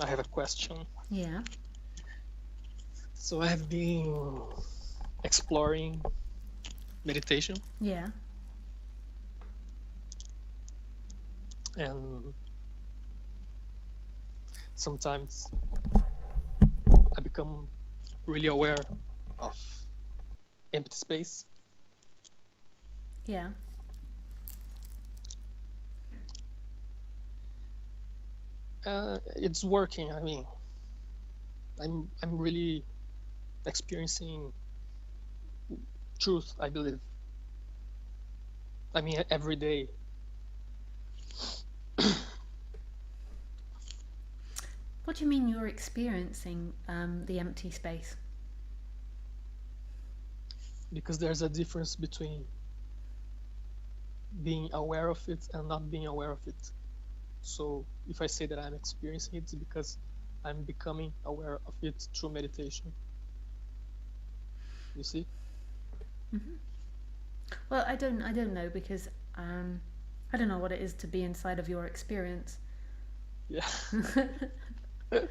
I have a question. Yeah. So I have been exploring meditation, Yeah. and sometimes I become really aware of empty space. Yeah. It's working. I mean, I'm really experiencing truth, I believe. I mean, every day. What do you mean you're experiencing the empty space? Because there's a difference between being aware of it and not being aware of it. So if I say that I'm experiencing it, it's because I'm becoming aware of it through meditation. You see? Mm-hmm. Well, I don't know because I don't know what it is to be inside of your experience. Yeah. I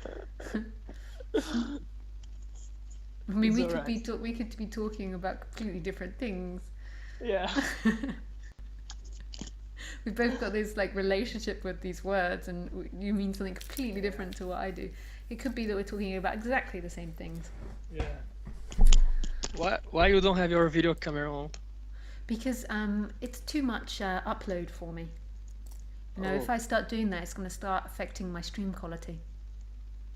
mean, It's we all could right. be we could be talking about completely different things. Yeah. We've both got this like relationship with these words, and you mean something completely Yeah. different to what I do. It could be that we're talking about exactly the same things. Yeah. Why you don't have your video camera on? Because it's too much upload for me. You know, if Oh, I start doing that, it's going to start affecting my stream quality.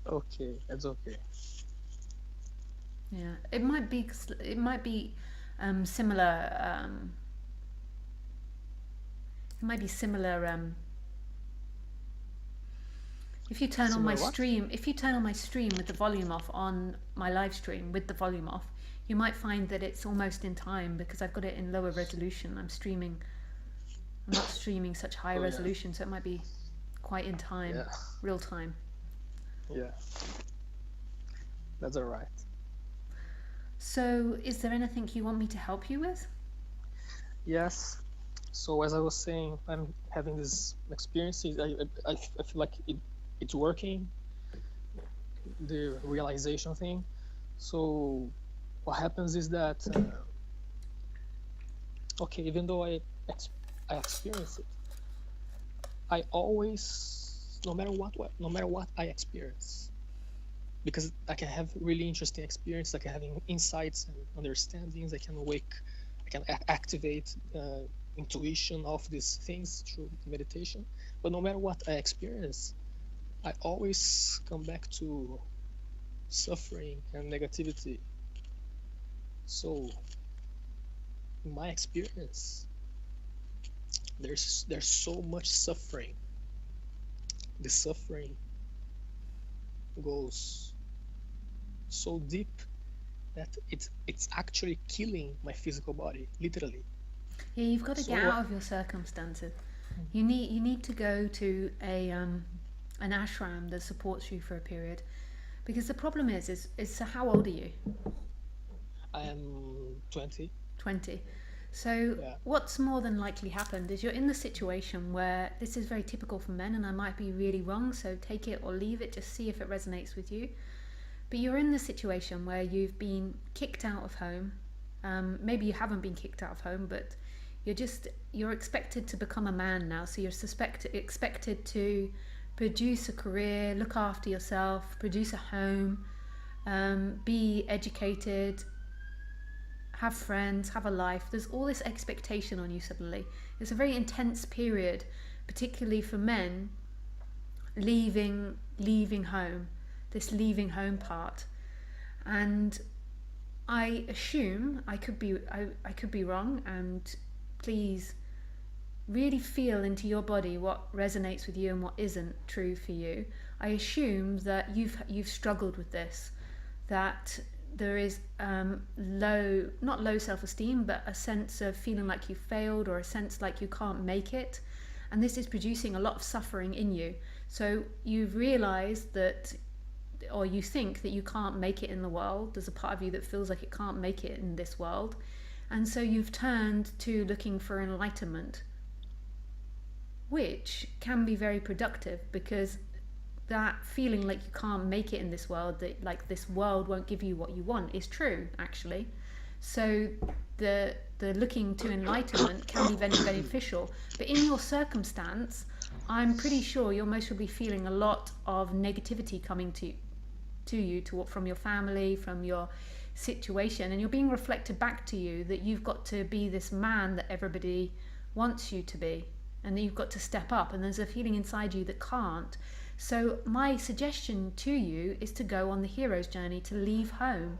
okay. That's okay. Yeah, it might be similar. It might be similar. If you turn on my Similar what? stream, if you turn on my stream with the volume off on my live stream with the volume off, you might find that it's almost in time because I've got it in lower resolution. I'm not streaming such high Oh yeah. resolution, so it might be quite in time, Yeah. real time. Yeah. That's all right. So, is there anything you want me to help you with? Yes. So as I was saying, I'm having this experience. I feel like it's working, the realization thing. So what happens is that okay, even though I experience it, I always, no matter what I experience, because I can have really interesting experience, like having insights and understandings. I can activate intuition of these things through meditation. But no matter what I experience, I always come back to suffering and negativity. So in my experience, there's so much suffering. The suffering goes so deep that it's actually killing my physical body, literally. Yeah, you've got to get So out of your circumstances. You need to go to a an ashram that supports you for a period, because the problem is so how old are you? I am 20. 20. So Yeah. what's more than likely happened is you're in the situation where this is very typical for men, and I might be really wrong, so take it or leave it, just see if it resonates with you. But you're in the situation where you've been kicked out of home. Maybe you haven't been kicked out of home, but you're expected to become a man now. So expected to produce a career, look after yourself, produce a home, be educated, have friends, have a life. There's all this expectation on you suddenly. It's a very intense period, particularly for men leaving home, this leaving home part. And I assume I could be wrong, and please really feel into your body what resonates with you and what isn't true for you. I assume that you've struggled with this, that there is not low self-esteem, but a sense of feeling like you failed or a sense like you can't make it, and this is producing a lot of suffering in you. So you've realized that, or you think that you can't make it in the world. There's a part of you that feels like it can't make it in this world, and so you've turned to looking for enlightenment, which can be very productive because that feeling like you can't make it in this world, that like this world won't give you what you want, is true actually. So the looking to enlightenment can be very beneficial, but in your circumstance, I'm pretty sure you're most probably feeling a lot of negativity coming to you from your family, from your situation, and you're being reflected back to you that you've got to be this man that everybody wants you to be, and that you've got to step up, and there's a feeling inside you that can't. So my suggestion to you is to go on the hero's journey, to leave home,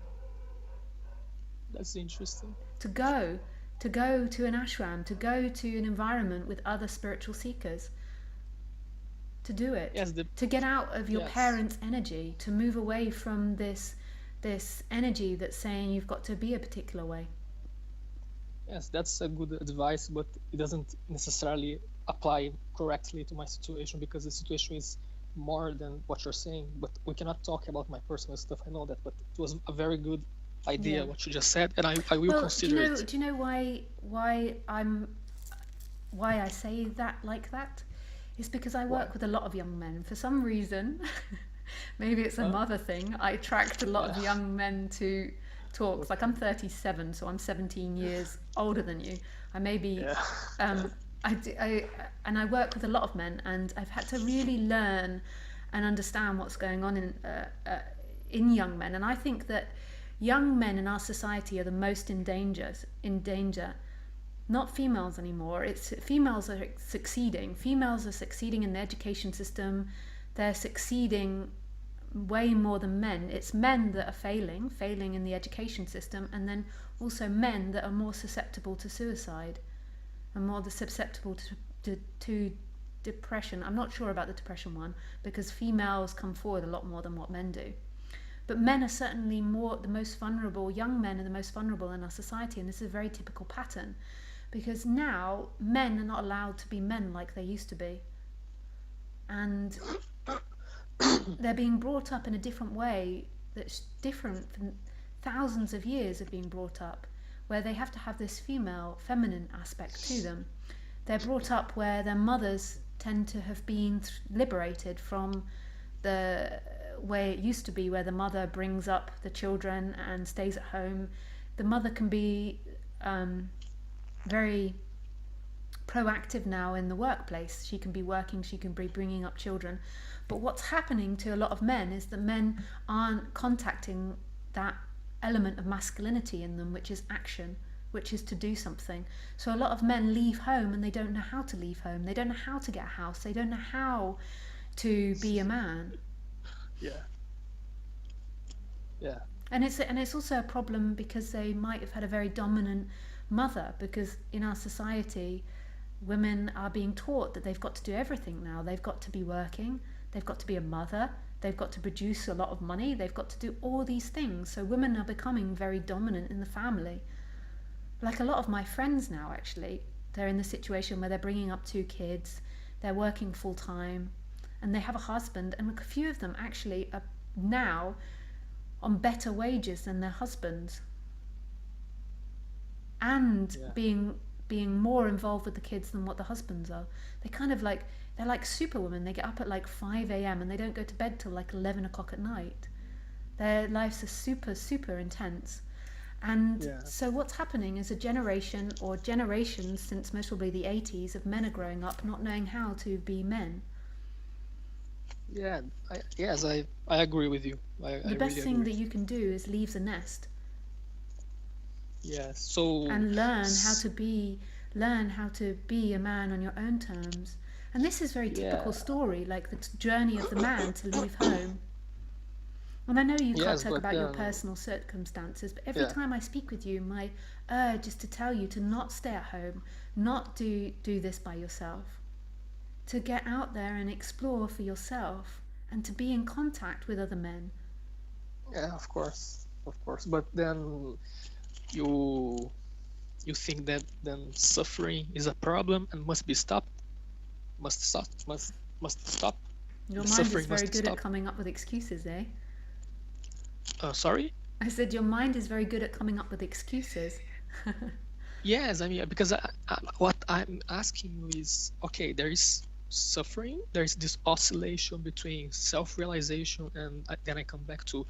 That's interesting. to go to an ashram, to go to an environment with other spiritual seekers, to do it, Yes, to get out of your yes, parents' energy, to move away from this energy that's saying you've got to be a particular way. yes, that's a good advice, but it doesn't necessarily apply correctly to my situation, because the situation is more than what you're saying. But we cannot talk about my personal stuff. I know that, but it was a very good idea Yeah. what you just said, and I will Well, consider it. do you know why I say that like that? It's because I Why? work with a lot of young men. For some reason, maybe it's a Huh? mother thing, I attract a lot Yeah. of young men to talks. Like, Okay. I'm 37, so I'm 17 years older than you. I may be, Yeah. um, and I work with a lot of men, and I've had to really learn and understand what's going on in young men. And I think that young men in our society are the most in danger. Not females anymore. It's females are succeeding. Females are succeeding in the education system. They're succeeding way more than men. It's men that are failing in the education system, and then also men that are more susceptible to suicide and more susceptible to depression. I'm not sure about the depression one, because females come forward a lot more than what men do. But men are certainly the most vulnerable. Young men are the most vulnerable in our society, and this is a very typical pattern, because now men are not allowed to be men like they used to be, and they're being brought up in a different way that's different from thousands of years of being brought up, where they have to have this feminine aspect to them. They're brought up where their mothers tend to have been liberated from the way it used to be, where the mother brings up the children and stays at home. The mother can be very proactive now in the workplace. She can be working, she can be bringing up children. But what's happening to a lot of men is that men aren't contacting that element of masculinity in them, which is action, which is to do something. So a lot of men leave home and they don't know how to leave home. They don't know how to get a house. They don't know how to be a man. Yeah. Yeah. And it's also a problem because they might have had a very dominant mother, because in our society women are being taught that they've got to do everything now. They've got to be working, they've got to be a mother, they've got to produce a lot of money, they've got to do all these things. So women are becoming very dominant in the family. Like a lot of my friends now, actually, they're in the situation where they're bringing up 2 kids, they're working full time, and they have a husband, and a few of them actually are now on better wages than their husbands, and Yeah. being more involved with the kids than what the husbands are. They're like superwomen. They get up at like 5 a.m. and they don't go to bed till like 11 o'clock at night. Their lives are super intense. And Yeah. so what's happening is a generation or generations since most probably the 80s of men are growing up not knowing how to be men. Yeah. Yes, I agree with you. I The best really thing agree. that you can do is leave the nest Yes. So and learn how to be a man on your own terms. And this is very typical yeah. story, like the journey of the man to leave home. And I know you can't Yes, talk but about your personal circumstances, but every yeah. time I speak with you, my urge is to tell you to not stay at home, not do this by yourself, to get out there and explore for yourself, and to be in contact with other men. Yeah, of course. Of course. But then you think that then suffering is a problem and must be stopped? Must stop? Your The mind is suffering very must good at stop. coming up with excuses, eh? Sorry? I said your mind is very good at coming up with excuses. Yes, I mean, because what I'm asking you is, okay, there is suffering. There's this oscillation between self-realization and then I come back to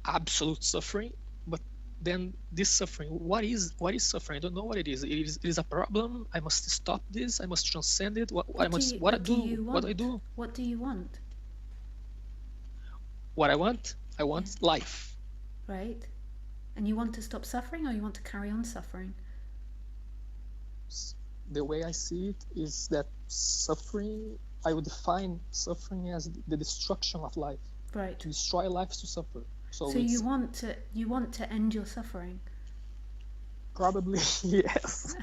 absolute suffering. But then this suffering, what is suffering? I don't know what it is. It is a problem. I must stop this. I must transcend it. What I must, what I What do do, you what I want? do, What do you want? what I want. I Yeah, want life. right? And you want to stop suffering or you want to carry on suffering? The way I see it is that suffering, I would define suffering as the destruction of life. Right. To destroy life is to suffer. So So it's you want to end your suffering. probably yes.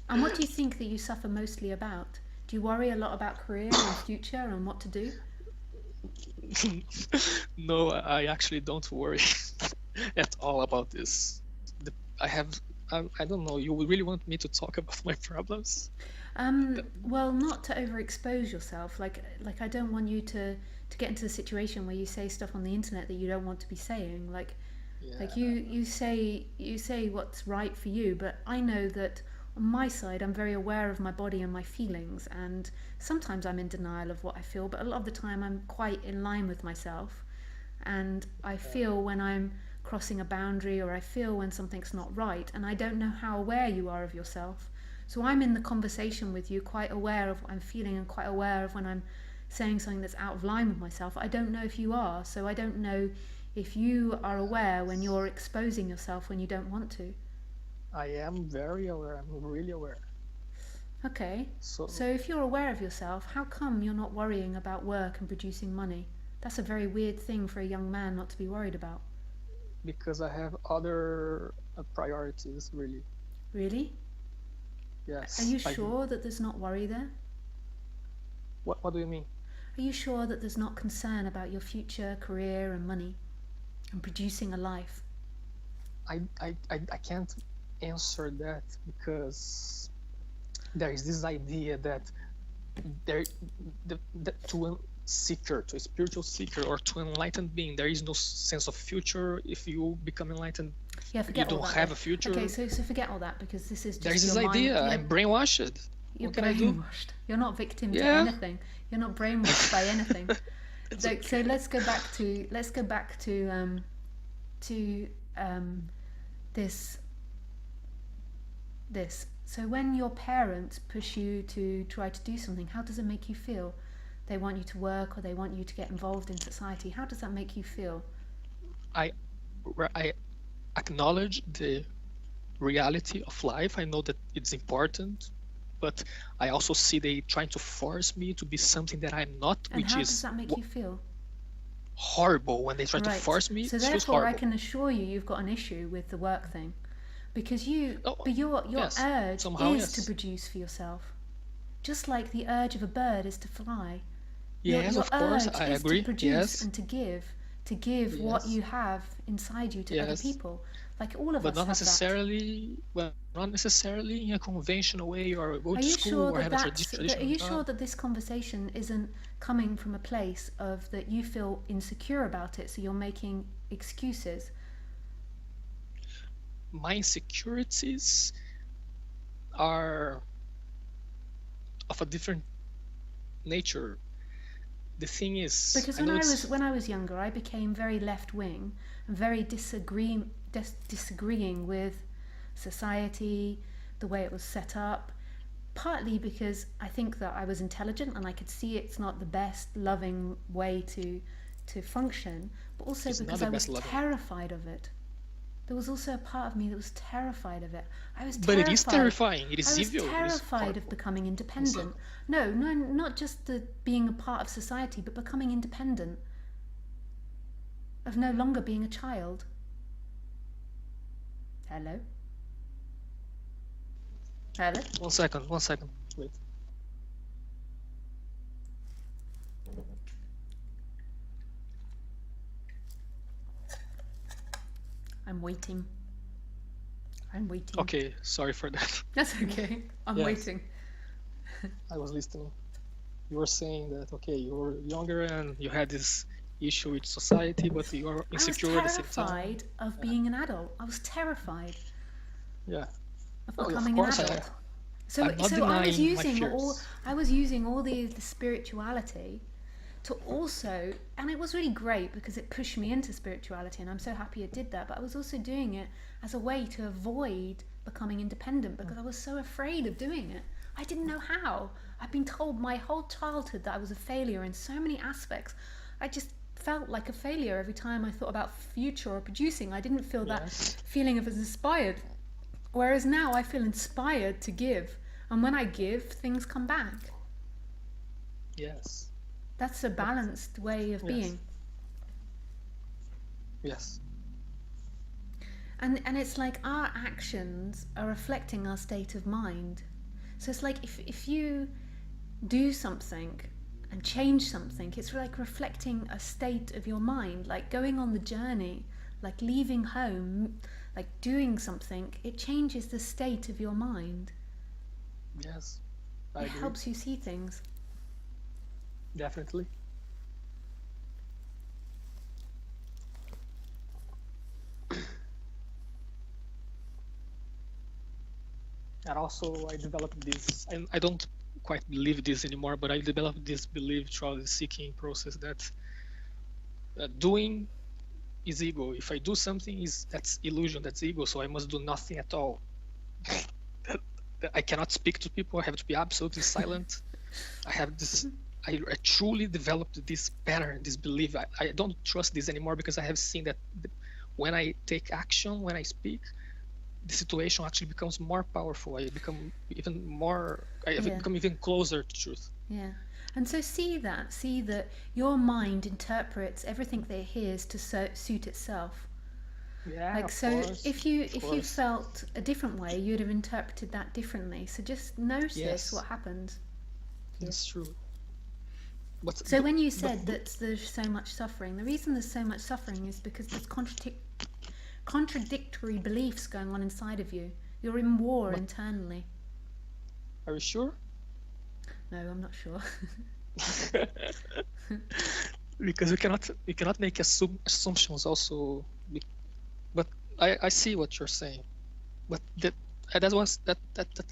And what do you think that you suffer mostly about? Do you worry a lot about career and future and what to do? No, I actually don't worry at all about this. I have, I don't know. You really want me to talk about my problems? Well, not to overexpose yourself. Like I don't want you to get into the situation where you say stuff on the internet that you don't want to be saying. Like Yeah, you say what's right for you, but I know that on my side I'm very aware of my body and my feelings, and sometimes I'm in denial of what I feel, but a lot of the time I'm quite in line with myself, and I feel when I'm crossing a boundary, or I feel when something's not right, and I don't know how aware you are of yourself. So I'm in the conversation with you quite aware of what I'm feeling and quite aware of when I'm saying something that's out of line with myself. I don't know if you are, so I don't know if you are aware when you're exposing yourself when you don't want to. I am very aware. I'm really aware. Okay, so So if you're aware of yourself, how come you're not worrying about work and producing money? That's a very weird thing for a young man not to be worried about. because I have other priorities, really. Really? Are Yes. you sure that there's not worry there? What do you mean? Are you sure that there's not concern about your future, career, and money, and producing a life? I can't answer that because there is this idea that there to a seeker, to a spiritual seeker, or to an enlightened being, there is no sense of future. If you become enlightened, Yeah, you forget all don't that have then. a future. Okay, so forget all that because this is There is just this your mind. idea. I'm brainwashed. You're What can I do? brainwashed. You're not victim to Yeah. anything. You're not brainwashed by anything. It's So okay. let's go back to this this. So when your parents push you to try to do something, how does it make you feel? They want you to work or they want you to get involved in society. How does that make you feel? I I acknowledge the reality of life. I know that it's important, but I also see they trying to force me to be something that I'm not, And which how does is that make you feel? horrible. When they try to Right. force me, So it feels therefore I horrible. can assure you you've got an issue with the work thing. Because Oh, your yes, urge somehow, is to yes. produce for yourself. Just like the urge of a bird is to fly. Yes, Your of course, urge I is to agree. produce Yes, and to give what yes, you have inside you to other yes. people. Like all of But us not have that. necessarily, well, not necessarily in a conventional way, or go Are to you sure school, or that have a are traditional you sure job. that this conversation isn't coming from a place of that you feel insecure about it, so you're making excuses? My insecurities are of a different nature. The thing is, Because I know it's when I was younger, I became very left wing and very disagreeing with society, the way it was set up. Partly because I think that I was intelligent and I could see it's not the best loving way to function, but also it's not because the I was best loving. terrified of it. There was also a part of me that was terrified of it. But it is terrifying. It I is was evil. It is terrified of horrible. becoming One independent. second. No, no, not just the being a part of society, but becoming independent, of no longer being a child. Hello? Hello? 1 second. 1 second. Wait. I'm waiting. I'm waiting. Okay, sorry for that. That's okay. I'm Yes, waiting. I was listening. You were saying that, okay, you were younger and you had this issue with society, but you are I was insecure at the same time. terrified of Yeah, being an adult. I was terrified yeah. of No, of becoming an course, adult. I'm not So denying my fears. I was using all the spirituality to also, and it was really great because it pushed me into spirituality, and I'm so happy it did that. But I was also doing it as a way to avoid becoming independent because I was so afraid of doing it. I didn't know how. I've been told my whole childhood that I was a failure in so many aspects. I just felt like a failure every time I thought about future or producing. I didn't feel that Yes, feeling of as inspired. Whereas now I feel inspired to give. And when I give, things come back. yes, That's a but balanced way of yes, being. yes, And it's like our actions are reflecting our state of mind. So it's like if you do something and change something, it's like reflecting a state of your mind, like going on the journey, like leaving home, like doing something, it changes the state of your mind. yes. I It agree. helps you see things. Definitely. And also, I developed this. I don't quite believe this anymore, but I developed this belief throughout the seeking process that doing is ego. If I do something, is that's illusion, that's ego. So I must do nothing at all. I cannot speak to people. I have to be absolutely silent. I have this. I truly developed this pattern, this belief. I don't trust this anymore because I have seen that when I take action, when I speak, the situation actually becomes more powerful. I become even more. I Yeah. become even closer to truth. Yeah. And so see that your mind interprets everything that it hears to suit itself. Yeah, Like of so course, of if you course. felt a different way, you'd have interpreted that differently. So just notice Yes, what happens. Yeah. that's true. But So when you but said that there's so much suffering, the reason there's so much suffering is because there's contradictory beliefs going on inside of you. You're in war but internally. are you sure? No, I'm not sure. Because we cannot make assumptions also. But I see what you're saying. But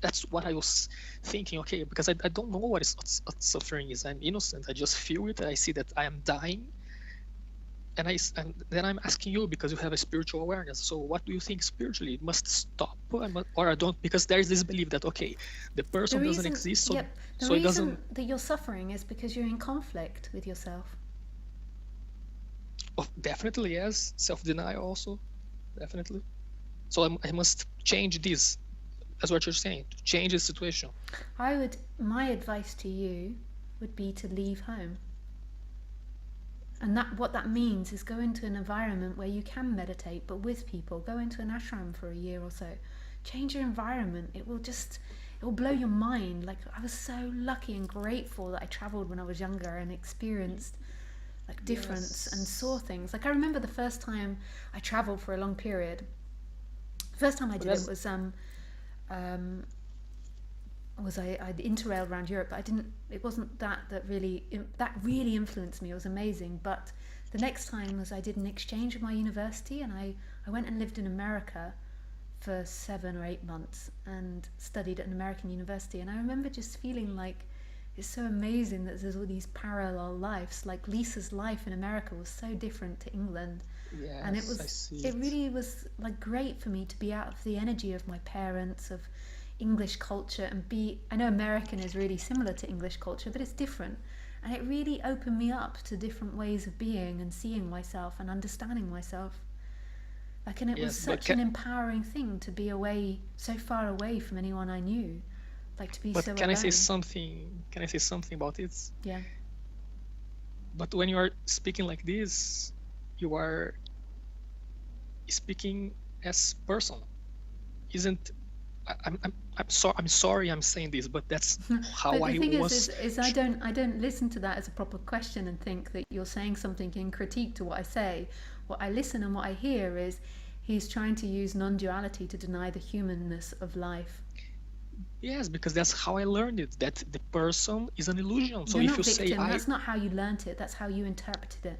that's what I was thinking. Okay, because I don't know what suffering is. I'm innocent. I just feel it. I see that I am dying, and then I'm asking you because you have a spiritual awareness. So what do you think spiritually? It must stop, or I don't, because there is this belief that okay, the The person doesn't reason, exist, so yep, the so it reason doesn't. that you're suffering is because you're in conflict with yourself. Oh, definitely yes, self-denial also, definitely. So I must change this. That's what you're saying. To change the situation. My advice to you would be to leave home. And what that means is go into an environment where you can meditate, but with people. Go into an ashram for a year or so. Change your environment. It will blow your mind. Like I was so lucky and grateful that I traveled when I was younger and experienced like difference and saw Yes, things. Like I remember the first time I traveled for a long period. The first time I but did it that's um, was I interrailed around Europe, but I didn't. It wasn't that really influenced me. It was amazing, but the next time was I did an exchange with my university, and I went and lived in America for 7 or 8 months and studied at an American university. And I remember just feeling like it's so amazing that there's all these parallel lives. Like Lisa's life in America was so different to England, and yes, I see it it. really was like great for me to be out of the energy of my parents, of English culture, and be I know American is really similar to English culture, but it's different. And it really opened me up to different ways of being and seeing myself and understanding myself. Like, and it was Yes, but such an empowering thing to be away, so far away from anyone I knew, like to be so can I say alone. something? Can I say something about it? Yeah. But when you are speaking like this, you are speaking as person, isn't? I'm sorry I'm saying this, but that's how But the I thing was. is I don't listen to that as a proper question and think that you're saying something in critique to what I say. What I listen and what I hear is he's trying to use non-duality to deny the humanness of life. Yes, because that's how I learned it. That the person is an illusion. So You're if not you say victim. I, That's not how you learnt it. That's how you interpreted it.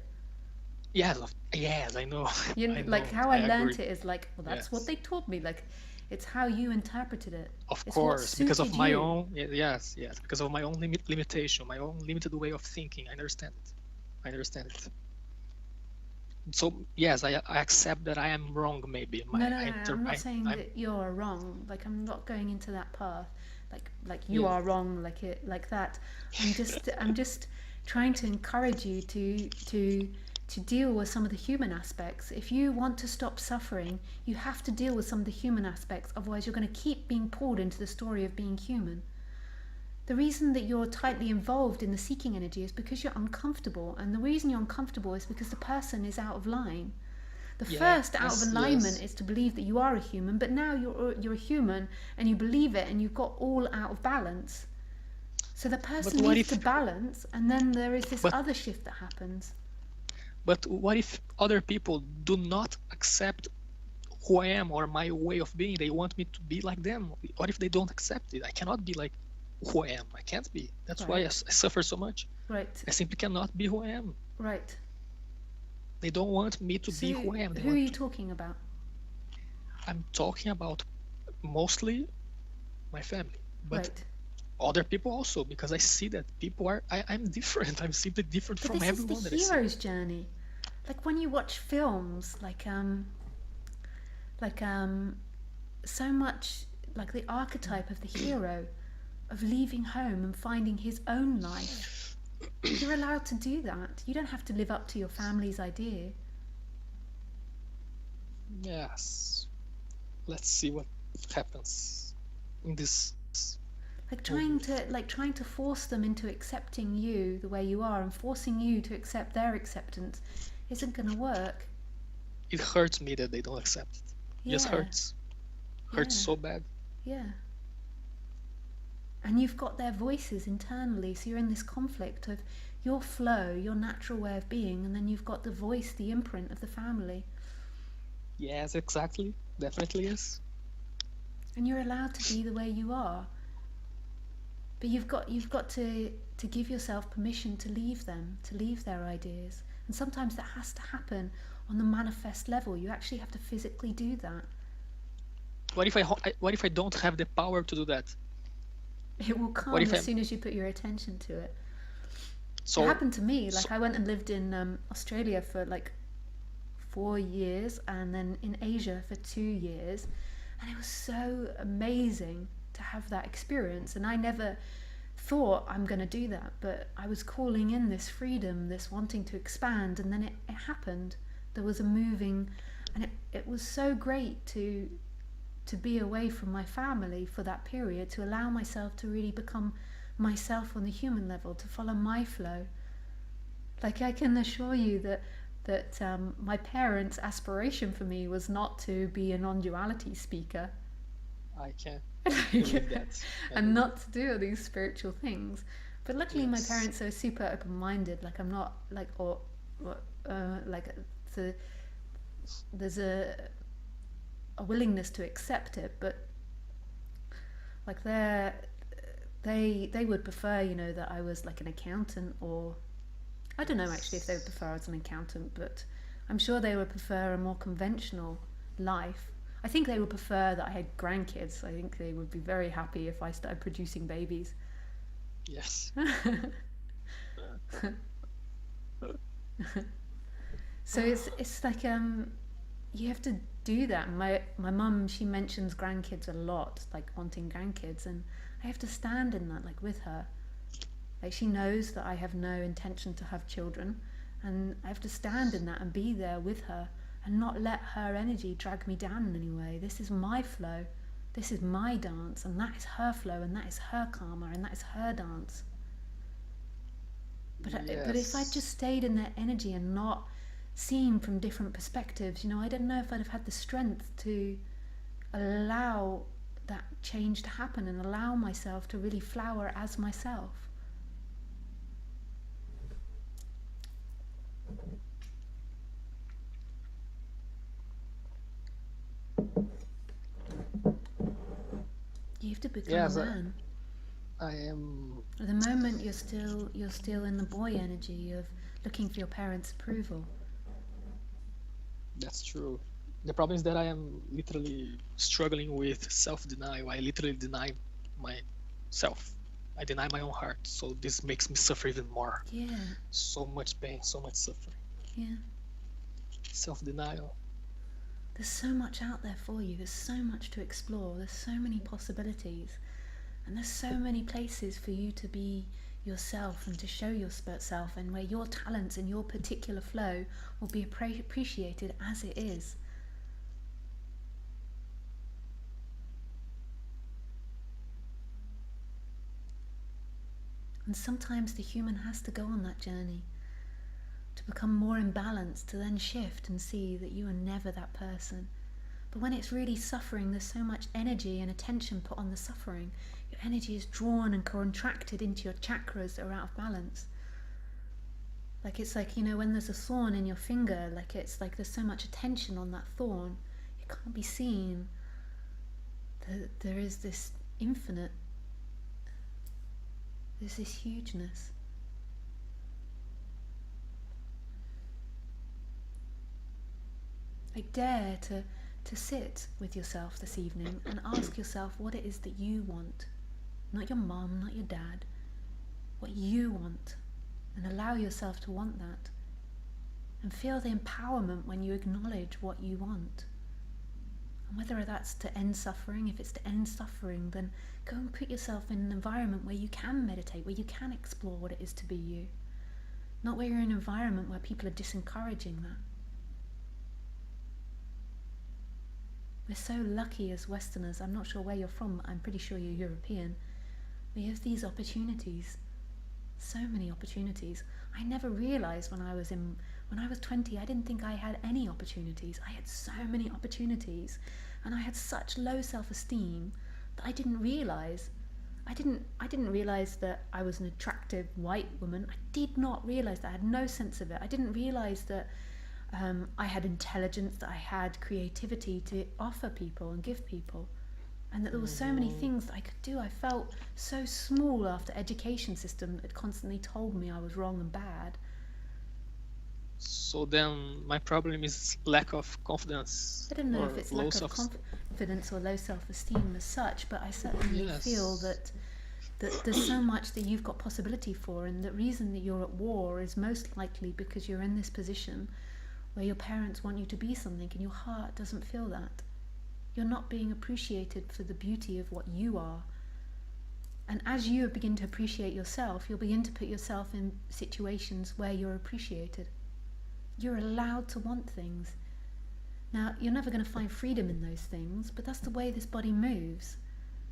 yes, yes, I know, You I like know, how I I agree. learnt it is like, well, that's what Yes, they taught me. Like, It's how you interpreted it. Of It's what course, because of suited my you. own, yes, because of my own limitation, my own limited way of thinking. I understand it. I understand it. So yes, I accept that I am wrong. Maybe No, no, no. I'm not saying I'm that you're wrong. Like I'm not going into that path. Like you yes, are wrong. Like that. I'm just trying to encourage you to deal with some of the human aspects. If you want to stop suffering, you have to deal with some of the human aspects. Otherwise, you're going to keep being pulled into the story of being human. The reason that you're tightly involved in the seeking energy is because you're uncomfortable, and the reason you're uncomfortable is because the person is out of line. The first out of yes, alignment yes. is to believe that you are a human, but now you're a human and you believe it and you've got all out of balance. So the But person what needs to if, balance, and then there is this but other shift that happens. what if other people do not accept who I am or my way of being? They want me to be like them. What if they don't accept it? I cannot be like who I am. I can't be. That's why Right, I suffer so much. right, I simply cannot be who I am. right. They don't want me to So be who I am. They who are want you to. talking about? I'm talking about mostly my family, but Right. other people also, because I see that people are. I'm different. I'm simply different But from this is the everyone that I see. hero's journey. Like when you watch films, like so much like the archetype of the hero of leaving home and finding his own life. You're allowed to do that. You don't have to live up to your family's idea. Yes. Let's see what happens in this Like movie. trying to force them into accepting you the way you are and forcing you to accept their acceptance isn't going to work. It hurts me that they don't accept it. Just Yeah. hurts. Hurts Yeah. so bad. Yeah. And you've got their voices internally, so you're in this conflict of your flow, your natural way of being, and then you've got the voice, the imprint of the family. Yes, exactly. Definitely yes. And you're allowed to be the way you are. But you've got to give yourself permission to leave them, to leave their ideas. And sometimes that has to happen on the manifest level. You actually have to physically do that. What if I don't have the power to do that? It will What come if as I'm soon as you put your attention to it. It so happened to me. so Like I went and lived in Australia for like 4 years, and then in Asia for 2 years, and it was so amazing to have that experience. And I never thought I'm going to do that, but I was calling in this freedom, this wanting to expand, and then it happened. There was a moving, and it was so great to be away from my family for that period, to allow myself to really become myself on the human level, to follow my flow. Like I can assure you that my parents' aspiration for me was not to be a non-duality speaker I can believe that. I and believe. not to do all these spiritual things. But luckily, my Yes. parents are super open-minded. Like I'm not like like the, there's a willingness to accept it, but like they would prefer, that I was like an accountant, or I don't know actually if they would Yes. prefer I was an accountant, but I'm sure they would prefer a more conventional life. I think they would prefer that I had grandkids. I think they would be very happy if I started producing babies. Yes. So it's like you have to do that. My mum, she mentions grandkids a lot, like wanting grandkids, and I have to stand in that, like with her. Like she knows that I have no intention to have children, and I have to stand in that and be there with her and not let her energy drag me down in any way. This is my flow. This is my dance, and that is her flow, and that is her karma, and that is her dance. But if I just Yes. stayed in that energy and not seen from different perspectives, I don't know if I'd have had the strength to allow that change to happen and allow myself to really flower as myself. You have to become a Yes, man. I am. At the moment, you're still in the boy energy of looking for your parents' approval. That's true. The problem is that I am literally struggling with self-denial. I literally deny myself. I deny my own heart. So this makes me suffer even more. Yeah, So much pain, so much suffering. yeah. Self-denial. There's so much out there for you. There's so much to explore. There's so many possibilities. And there's so many places for you to be yourself and to show your self, and where your talents and your particular flow will be appreciated as it is. And sometimes the human has to go on that journey to become more in balance, to then shift and see that you are never that person. But when it's really suffering, there's so much energy and attention put on the suffering. Your energy is drawn and contracted into your chakras that are out of balance. It's like, when there's a thorn in your finger, it's like there's so much attention on that thorn, it can't be seen. There is this infinite, there's this hugeness. Dare to sit with yourself this evening and ask yourself what it is that you want. Not your mum, not your dad. What you want. And allow yourself to want that. And feel the empowerment when you acknowledge what you want. And whether that's to end suffering, if it's to end suffering, then go and put yourself in an environment where you can meditate, where you can explore what it is to be you. Not where you're in an environment where people are disencouraging that. We're so lucky as Westerners. I'm not sure where you're from, I'm pretty sure you're European. We have these opportunities, so many opportunities. I never realised when I was 20, I didn't think I had any opportunities. I had so many opportunities, and I had such low self-esteem that I didn't realise. I didn't realise that I was an attractive white woman. I did not realise that. I had no sense of it. I didn't realise that I had intelligence, that I had creativity to offer people and give people, and that there were so many things that I could do. I felt so small after education system that had constantly told me I was wrong and bad. So then my problem is lack of confidence. I don't know if it's lack of confidence or low self-esteem as such, but I certainly feel that there's so much that you've got possibility for, and the reason that you're at war is most likely because you're in this position where your parents want you to be something and your heart doesn't feel that. You're not being appreciated for the beauty of what you are. And as you begin to appreciate yourself, you'll begin to put yourself in situations where you're appreciated. You're allowed to want things. Now, you're never going to find freedom in those things, but that's the way this body moves.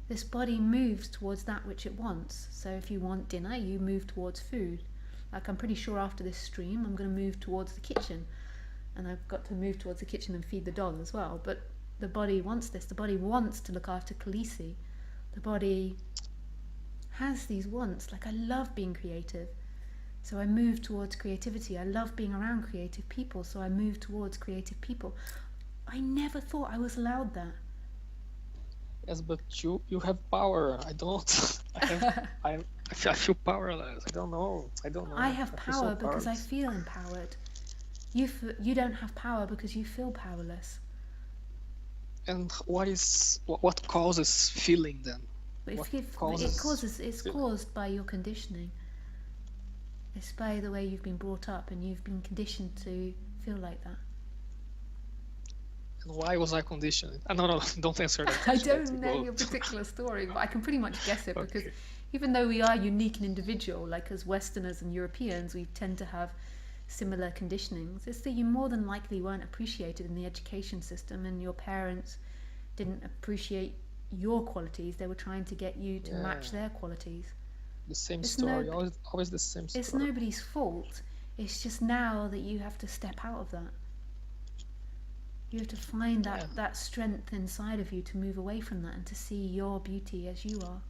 This body moves towards that which it wants. So if you want dinner, you move towards food. I'm pretty sure after this stream, I'm going to move towards the kitchen. And I've got to move towards the kitchen and feed the dog as well. But the body wants this. The body wants to look after Khaleesi. The body has these wants. I love being creative, so I move towards creativity. I love being around creative people, so I move towards creative people. I never thought I was allowed that. Yes, but you have power. I don't. I feel powerless. I don't know. I have power because I feel empowered. You don't have power because you feel powerless. And what causes feeling then? It's caused by your conditioning. It's by the way you've been brought up, and you've been conditioned to feel like that. And why was I conditioned? No, don't answer that. I don't know your particular story, but I can pretty much guess it. Okay. Because even though we are unique and individual, as Westerners and Europeans, we tend to have similar conditionings. It's that you more than likely weren't appreciated in the education system, and your parents didn't appreciate your qualities. They were trying to get you to match their qualities. The same story, always the same story. It's nobody's fault. It's just now that you have to step out of that. You have to find that strength inside of you to move away from that and to see your beauty as you are.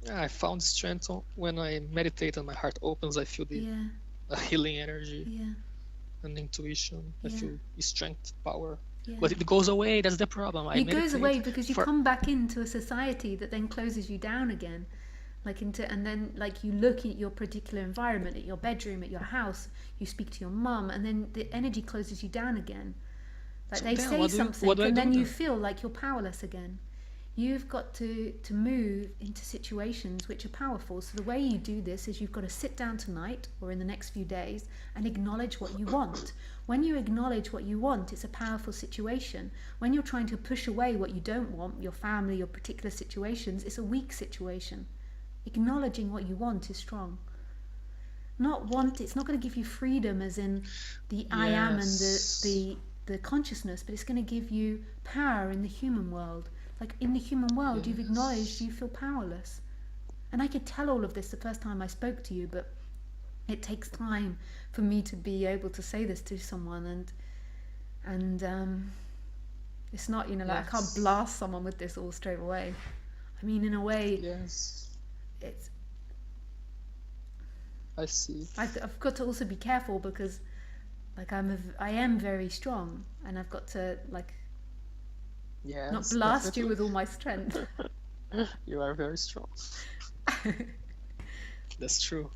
Yeah, I found strength when I meditate and my heart opens. I feel a healing energy and intuition. I feel strength, power. Yeah. But it goes away. That's the problem. It goes away because you come back into a society that then closes you down again. And then you look at your particular environment, at your bedroom, at your house, you speak to your mum, and then the energy closes you down again. Like So they then say what something do I and do then you then? feel like you're powerless again. You've got to move into situations which are powerful. So the way you do this is you've got to sit down tonight or in the next few days and acknowledge what you want. When you acknowledge what you want, it's a powerful situation. When you're trying to push away what you don't want, your family, your particular situations, it's a weak situation. Acknowledging what you want is strong. Not want, it's not going to give you freedom as in the I am and Yes. the consciousness, but it's going to give you power in the human world. Like in the human world, you've acknowledged Yes. you feel powerless. And I could tell all of this the first time I spoke to you, but it takes time for me to be able to say this to someone, and it's not, you know, like I can't Yes. blast someone with this all straight away. I mean, in a way, Yes. it's I see. I've got to also be careful because like I am very strong, and I've got to like not Yes, blast you definitely. with all my strength. You are very strong. That's true.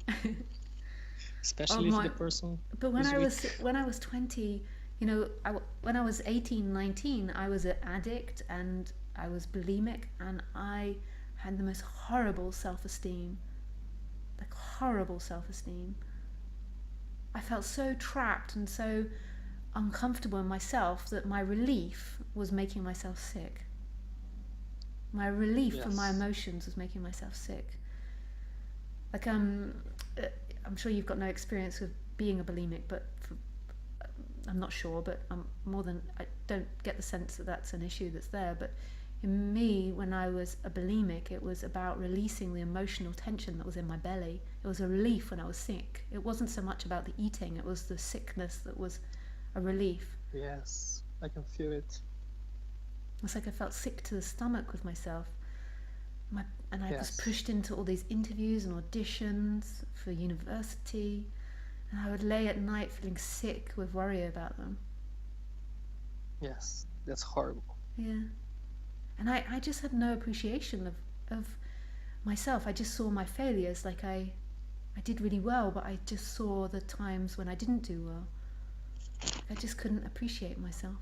Oh Especially if my! the person But is weak. when I was 20, you know, when I was 18, 19, I was an addict and I was bulimic, and I had the most horrible self-esteem, like horrible self-esteem. I felt so trapped and so uncomfortable in myself that my relief was making myself sick. My relief from my Yes. emotions was making myself sick. Like uh, I'm sure you've got no experience with being a bulimic, but I'm not sure, but I'm more than I don't get the sense that that's an issue that's there. But in me, when I was a bulimic, it was about releasing the emotional tension that was in my belly. It was a relief when I was sick. It wasn't so much about the eating; it was the sickness that was a relief. Yes. I can feel it. It's like I felt sick to the stomach with myself. And I was Yes. pushed into all these interviews and auditions for university, and I would lay at night feeling sick with worry about them. Yes. That's horrible. Yeah. And I just had no appreciation of myself. I just saw my failures. Like I did really well, but I just saw the times when I didn't do well. I just couldn't appreciate myself.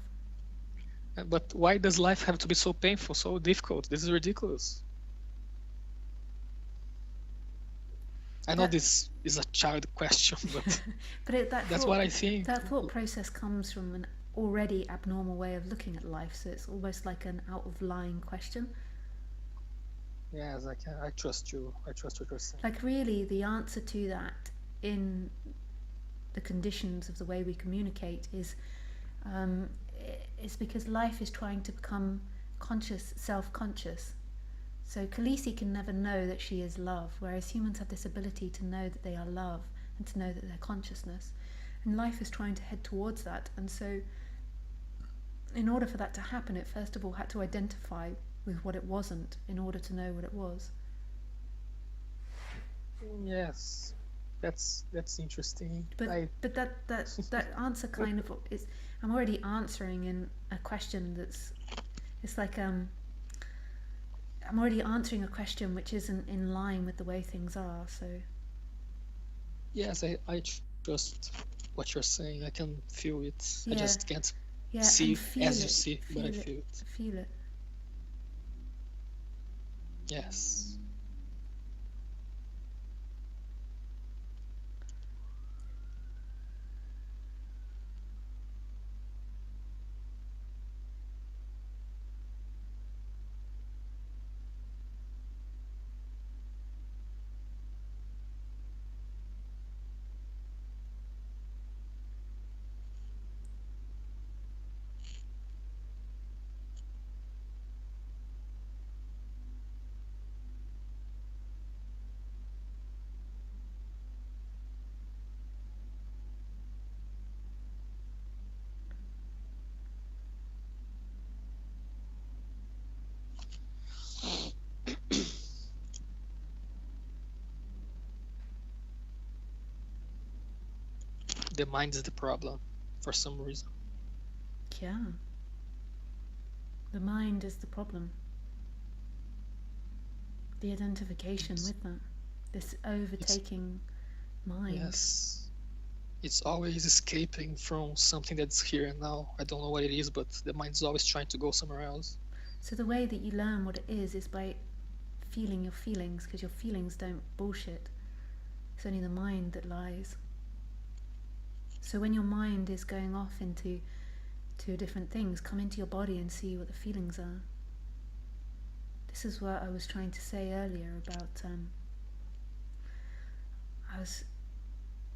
But why does life have to be so painful, so difficult? This is ridiculous. I know That, this is a child question, but but that's what I think. that thought process comes from an already abnormal way of looking at life. So it's almost like an out of line question. Yes, I can. I trust you. I trust what you're saying. Like really, the answer to that in the conditions of the way we communicate um, is because life is trying to become conscious, self-conscious. So Khaleesi can never know that she is love, whereas humans have this ability to know that they are love and to know that they're consciousness. And life is trying to head towards that. And so in order for that to happen, it first of all had to identify with what it wasn't in order to know what it was. Yes, that's interesting. But that answer kind of is, I'm already answering in a question that's, it's like I'm already answering a question which isn't in line with the way things are. So yes, I trust what you're saying. I can feel it. I yeah, just can't yeah, and see feel as you it, see, but I feel it, feel it. feel it. Yes. The mind is the problem for some reason. Yeah, the mind is the problem. The identification It's, with that, this it's overtaking mind. yes. It's always escaping from something that's here and now. I don't know what it is, but the mind's always trying to go somewhere else. So the way that you learn what it is by feeling your feelings, because your feelings don't bullshit. It's only the mind that lies. So when your mind is going off into different things, come into your body and see what the feelings are. This is what I was trying to say earlier about. I was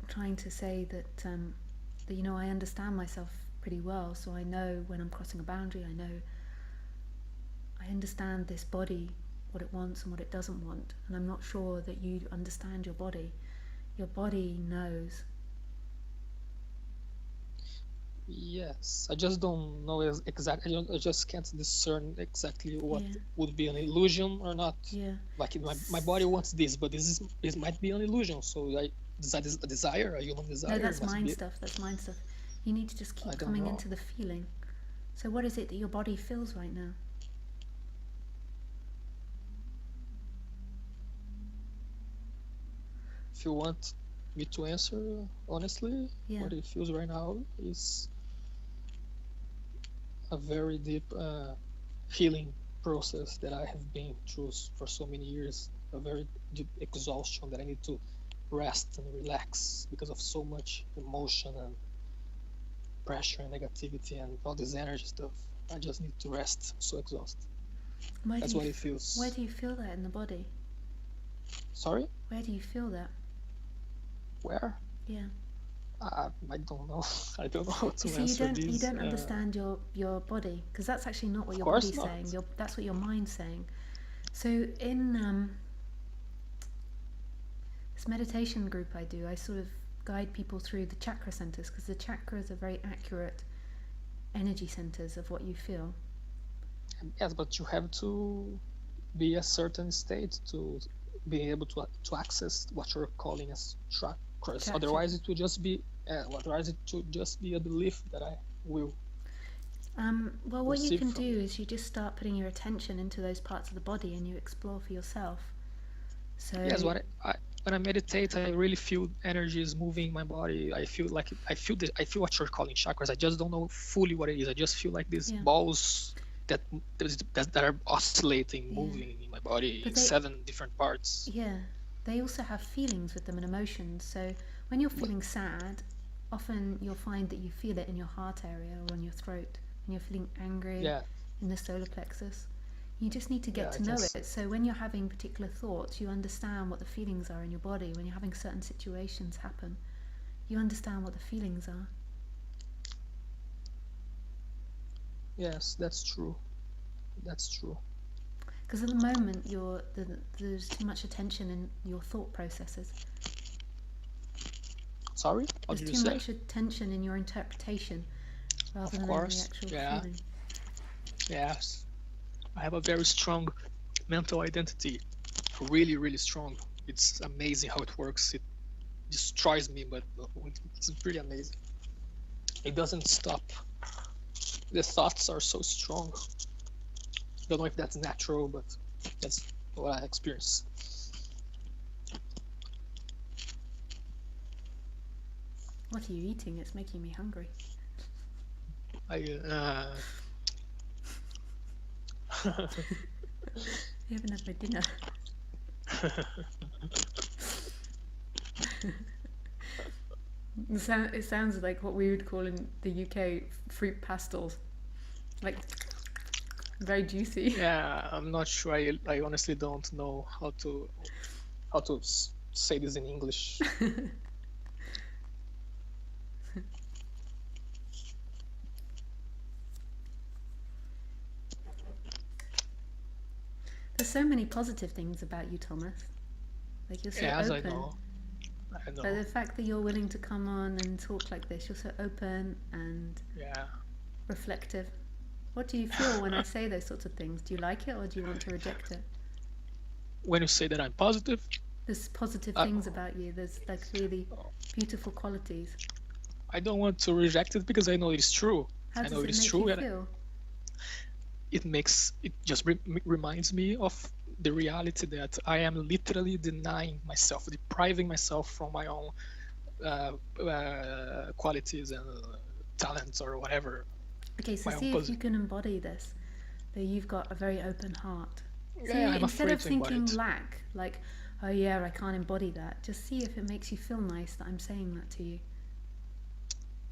trying to say that I understand myself pretty well, so I know when I'm crossing a boundary. I understand this body, what it wants and what it doesn't want, and I'm not sure that you understand your body. Your body knows. Yes, I just don't know exactly. I just can't discern exactly what Yeah. would be an illusion or not. Yeah. Like my body wants this, but this might be an illusion. So is that a desire, a human desire? No, that's must mind be, stuff. That's mind stuff. You need to just I keep don't coming know. into the feeling. So what is it that your body feels right now? If you want me to answer honestly, Yeah. what it feels right now is a very deep healing process that I have been through for so many years. A very deep exhaustion that I need to rest and relax because of so much emotion and pressure and negativity and all this energy stuff. I just need to rest. I'm so exhausted. That's what it feels. Where do you feel that in the body? Sorry? Where do you feel that? Where? Yeah. I don't know. I don't know how to So answer you these. don't understand your body, because that's actually not what Of your course body's not. saying. That's what your mind's saying. So in this meditation group I do, I sort of guide people through the chakra centers, because the chakras are very accurate energy centers of what you feel. Yes, but you have to be a certain state to be able to access what you're calling as chakras. Otherwise, it will just be a belief that I will. Well, what you can do is you just start putting your attention into those parts of the body and you explore for yourself. So yes, when I meditate, I really feel energy is moving my body. I feel what you're calling chakras. I just don't know fully what it is. I just feel like these balls that are oscillating, moving in my body in 7 different parts. Yeah, they also have feelings with them and emotions. So when you're feeling sad, often you'll find that you feel it in your heart area or on your throat. When you're feeling angry, in the solar plexus. You just need to get to know it. So when you're having particular thoughts, you understand what the feelings are in your body. When you're having certain situations happen, you understand what the feelings are. Yes, that's true. That's true. Because at the moment, there's too much attention in your thought processes. Sorry? There's too much attention in your interpretation rather than in the actual feeling. Yes. I have a very strong mental identity. Really, really strong. It's amazing how it works. It destroys me, but it's pretty amazing. It doesn't stop. The thoughts are so strong. Don't know if that's natural, but that's what I experience. What are you eating? It's making me hungry. You haven't had my dinner. It sounds like what we would call in the UK fruit pastels. Like, very juicy. Yeah, I'm not sure. I honestly don't know how to say this in English. There's so many positive things about you, Thomas. Like, you're so open. I know. But the fact that you're willing to come on and talk like this, you're so open and reflective. What do you feel when I say those sorts of things? Do you like it or do you want to reject it? When you say that I'm positive? There's positive things about you. There's like really beautiful qualities. I don't want to reject it because I know it's true. How does I know it it's make true. You feel? It just reminds me of the reality that I am literally denying myself, depriving myself from my own qualities and talents or whatever. Okay, so My own see if you can embody this, that you've got a very open heart. Yeah, See, I'm instead afraid of to embody thinking it. lack, like, oh yeah, I can't embody that, just see if it makes you feel nice that I'm saying that to you.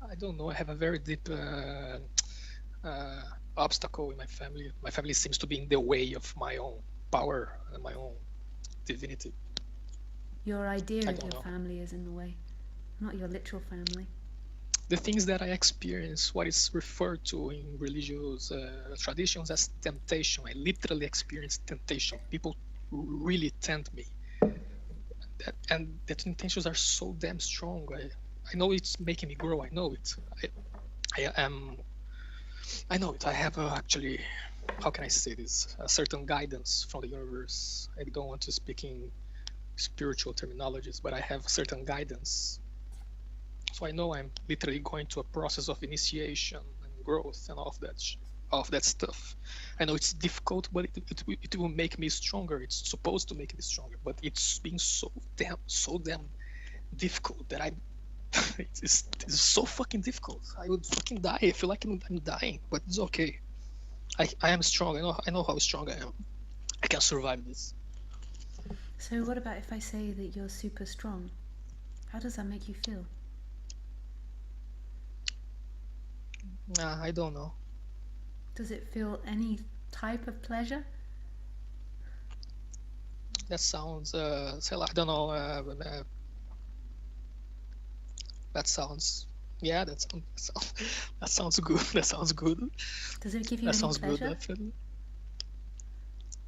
I don't know. I have a very deep uh, obstacle in my family. My family seems to be in the way of my own power and my own divinity. Your idea I of don't your know. family is in the way, not your literal family. The things that I experience, what is referred to in religious traditions as temptation, I literally experience temptation. People really tempt me, and the temptations are so damn strong. I know it's making me grow. I know it. I am. I know it. I have actually. How can I say this? A certain guidance from the universe. I don't want to speak in spiritual terminologies, but I have certain guidance. So I know I'm literally going to a process of initiation and growth and all of that stuff. I know it's difficult, but it will make me stronger. It's supposed to make me stronger, but it's been so damn difficult that it's so fucking difficult. I would fucking die. I feel like I'm dying, but it's okay. I am strong. I know how strong I am. I can survive this. So, what about if I say that you're super strong? How does that make you feel? Nah, I don't know. Does it feel any type of pleasure? That sounds I don't know. That sounds yeah. That sounds good. That sounds good. Does it give you That any sounds good. pleasure? Definitely.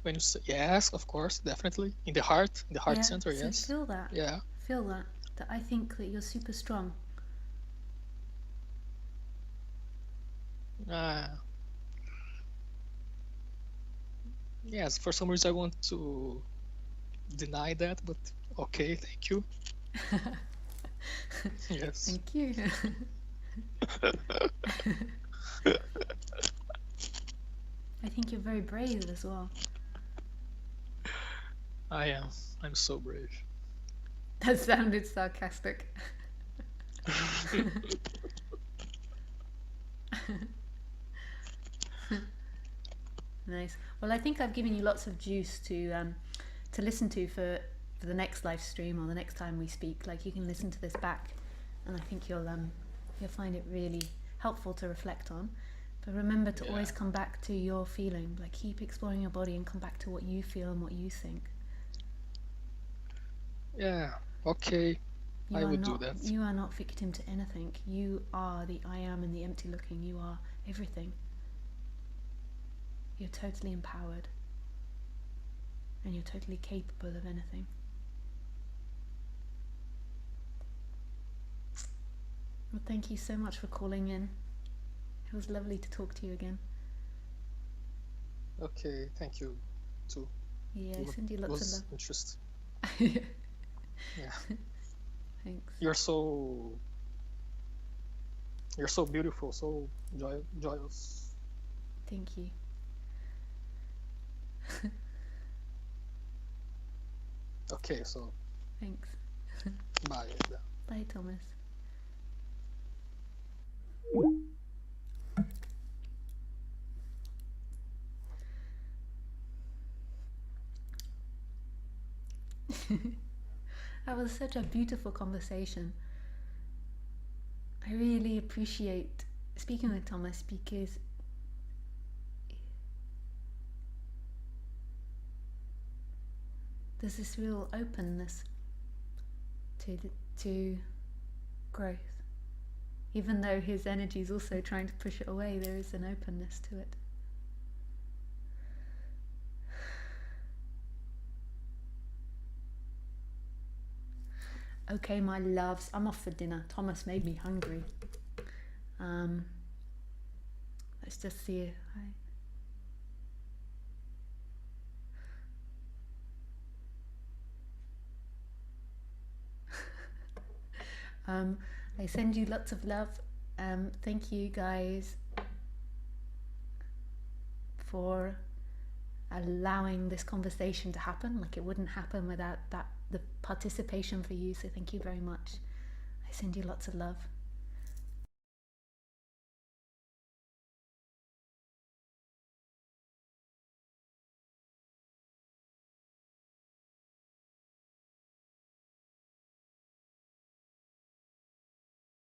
When you say yes, of course, definitely in the heart Yeah, center. so Yes. feel that. Yeah. Feel that. That I think that you're super strong. Uh, yes. For some reason, I want to deny that, but okay. Thank you. Yes. Thank you. I think you're very brave as well. I am. I'm so brave. That sounded sarcastic. Nice. Well, I think I've given you lots of juice to listen to for the next live stream or the next time we speak. Like you can listen to this back, and I think you'll find it really helpful to reflect on. But remember to Yeah. always come back to your feeling. Like keep exploring your body and come back to what you feel and what you think. Yeah. Okay. I would do that. You are not victim to anything. You are the I am and the empty looking. You are everything. You're totally empowered. And you're totally capable of anything. Well, thank you so much for calling in. It was lovely to talk to you again. Okay. Thank you too. Yeah, I send you It lots of was love. interesting. Yeah. Thanks. You're so beautiful, so joyous. Thank you. Okay, so Thanks. bye. Bye, Thomas. That was such a beautiful conversation. I really appreciate speaking with Thomas because there's this real openness to growth. Even though his energy is also trying to push it away, there is an openness to it. Okay, my loves, I'm off for dinner. Thomas made me hungry. Let's just see. I send you lots of love. Thank you guys for allowing this conversation to happen. Like it wouldn't happen without the participation for you. So thank you very much. I I send you lots of love.